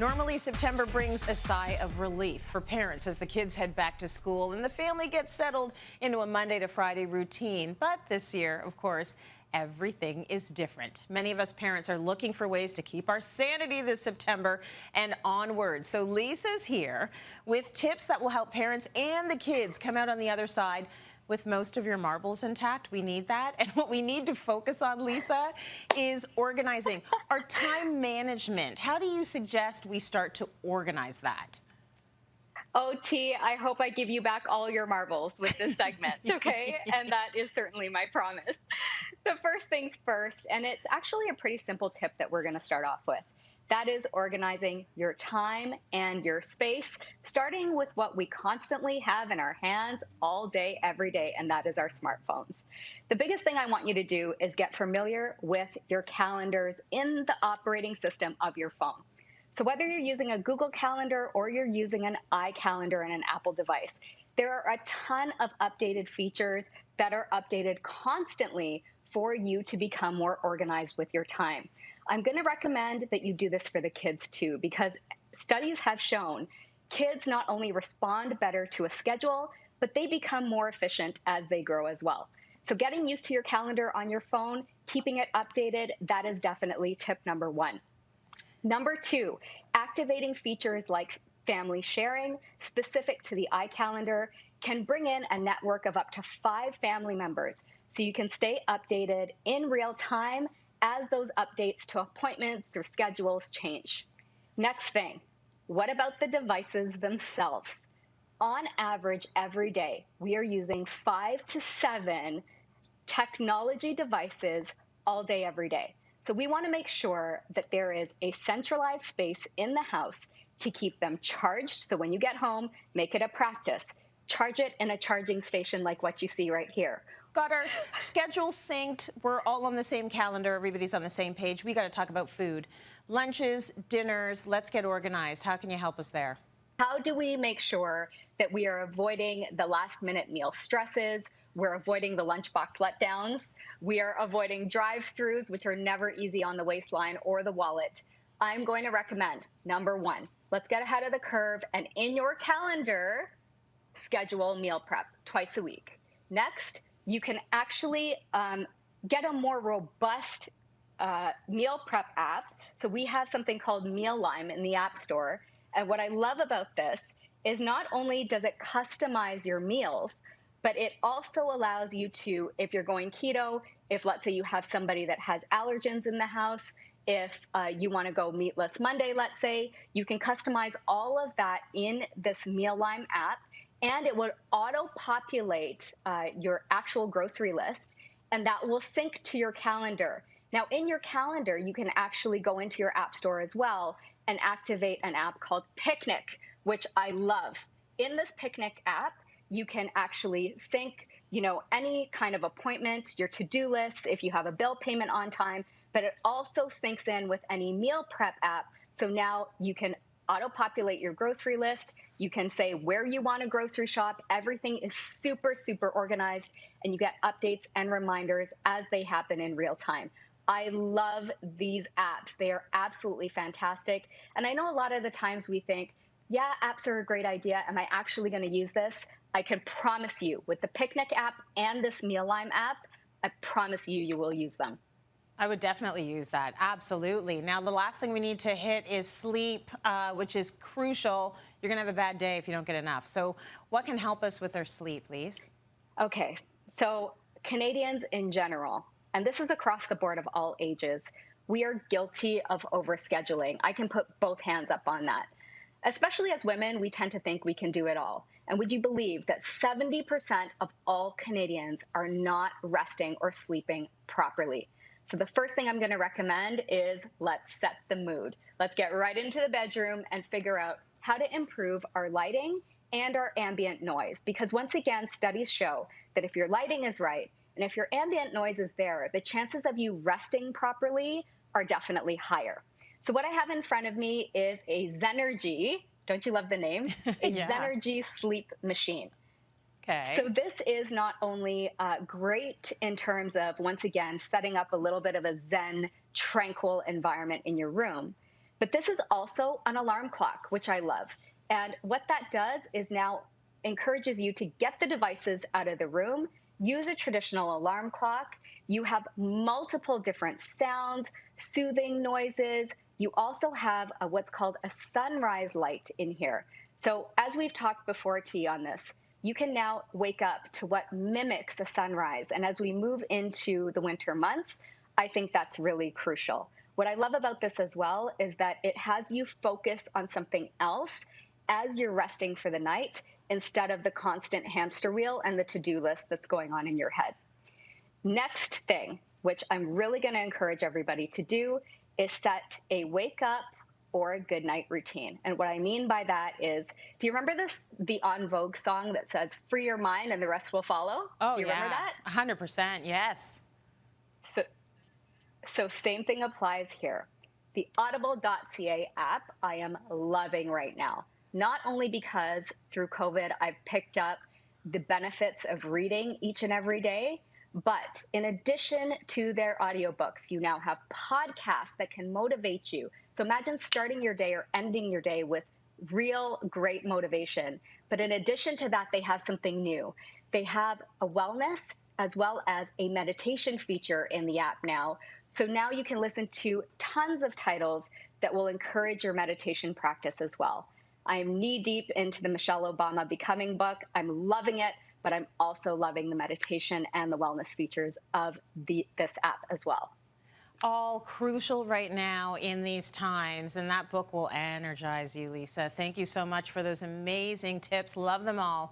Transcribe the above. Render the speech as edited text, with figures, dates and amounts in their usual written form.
Normally, September brings a sigh of relief for parents as the kids head back to school and the family gets settled into a Monday to Friday routine. But this year, of course, everything is different. Many of us parents are looking for ways to keep our sanity this September and onward. So Lisa's here with tips that will help parents and the kids come out on the other side with most of your marbles intact. We need that. And what we need to focus on, Lisa, is organizing our time management. How do you suggest we start to organize that? Oh, T, I hope I give you back all your marbles with this segment, okay? And that is certainly my promise. The first things first, and it's actually a pretty simple tip that we're going to start off with. That is organizing your time and your space, starting with what we constantly have in our hands all day, every day, and that is our smartphones. The biggest thing I want you to do is get familiar with your calendars in the operating system of your phone. So whether you're using a Google Calendar or you're using an iCalendar and an Apple device, there are a ton of updated features that are updated constantly for you to become more organized with your time. I'm going to recommend that you do this for the kids too, because studies have shown kids not only respond better to a schedule, but they become more efficient as they grow as well. So getting used to your calendar on your phone, keeping it updated, that is definitely tip number one. Number two, activating features like family sharing specific to the iCalendar can bring in a network of up to 5 family members, so you can stay updated in real time as those updates to appointments or schedules change. Next thing, what about the devices themselves? On average, every day, we are using 5 to 7 technology devices all day, every day. So we want to make sure that there is a centralized space in the house to keep them charged. So when you get home, make it a practice. Charge it in a charging station like what you see right here. Got our schedule synced. We're all on the same calendar. Everybody's on the same page. We got to talk about food. Lunches, dinners, let's get organized. How can you help us there? How do we make sure that we are avoiding the last minute meal stresses? We're avoiding the lunchbox letdowns. We are avoiding drive-thrus, which are never easy on the waistline or the wallet. I'm going to recommend, number one, let's get ahead of the curve and in your calendar, schedule meal prep twice a week. Next, you can actually get a more robust meal prep app. So we have something called MEALIME in the App Store. And what I love about this is not only does it customize your meals, but it also allows you to, if you're going keto, if let's say you have somebody that has allergens in the house, if you want to go meatless Monday, let's say, you can customize all of that in this MEALIME app. And it will auto-populate your actual grocery list, and that will sync to your calendar. Now, in your calendar, you can actually go into your app store as well and activate an app called PICNIIC, which I love. In this PICNIIC app, you can actually sync, any kind of appointment, your to-do list, if you have a bill payment on time, but it also syncs in with any meal prep app. So now you can auto-populate your grocery list. You can say where you want to grocery shop. Everything is super, super organized, and you get updates and reminders as they happen in real time. I love these apps. They are absolutely fantastic. And I know a lot of the times we think, yeah, apps are a great idea. Am I actually going to use this? I can promise you with the PICNIIC app and this MEALIME app, I promise you, you will use them. I would definitely use that. Absolutely. Now, the last thing we need to hit is sleep, which is crucial. You're going to have a bad day if you don't get enough. So what can help us with our sleep, Lise? Okay. So Canadians in general, and this is across the board of all ages, we are guilty of overscheduling. I can put both hands up on that. Especially as women, we tend to think we can do it all. And would you believe that 70% of all Canadians are not resting or sleeping properly? So the first thing I'm going to recommend is let's set the mood. Let's get right into the bedroom and figure out how to improve our lighting and our ambient noise. Because once again, studies show that if your lighting is right and if your ambient noise is there, the chances of you resting properly are definitely higher. So what I have in front of me is a Zenergy, don't you love the name? A Yeah. Zenergy sleep machine. Okay. So this is not only great in terms of, once again, setting up a little bit of a zen, tranquil environment in your room. But this is also an alarm clock, which I love. And what that does is now encourages you to get the devices out of the room, use a traditional alarm clock. You have multiple different sounds, soothing noises. You also have what's called a sunrise light in here. So as we've talked before, T, on this, you can now wake up to what mimics a sunrise. And as we move into the winter months, I think that's really crucial. What I love about this as well is that it has you focus on something else as you're resting for the night instead of the constant hamster wheel and the to-do list that's going on in your head. Next thing, which I'm really going to encourage everybody to do, is set a wake up or a good night routine. And what I mean by that is, do you remember the En Vogue song that says, free your mind and the rest will follow? Oh, do you remember that? 100%, yes. So same thing applies here. The audible.ca app I am loving right now, not only because through COVID I've picked up the benefits of reading each and every day, but in addition to their audiobooks, you now have podcasts that can motivate you. So imagine starting your day or ending your day with real great motivation. But in addition to that, they have something new. They have a wellness as well as a meditation feature in the app now. So now you can listen to tons of titles that will encourage your meditation practice as well. I am knee deep into the Michelle Obama Becoming book. I'm loving it, but I'm also loving the meditation and the wellness features of this app as well. All crucial right now in these times, and that book will energize you, Lisa. Thank you so much for those amazing tips. Love them all.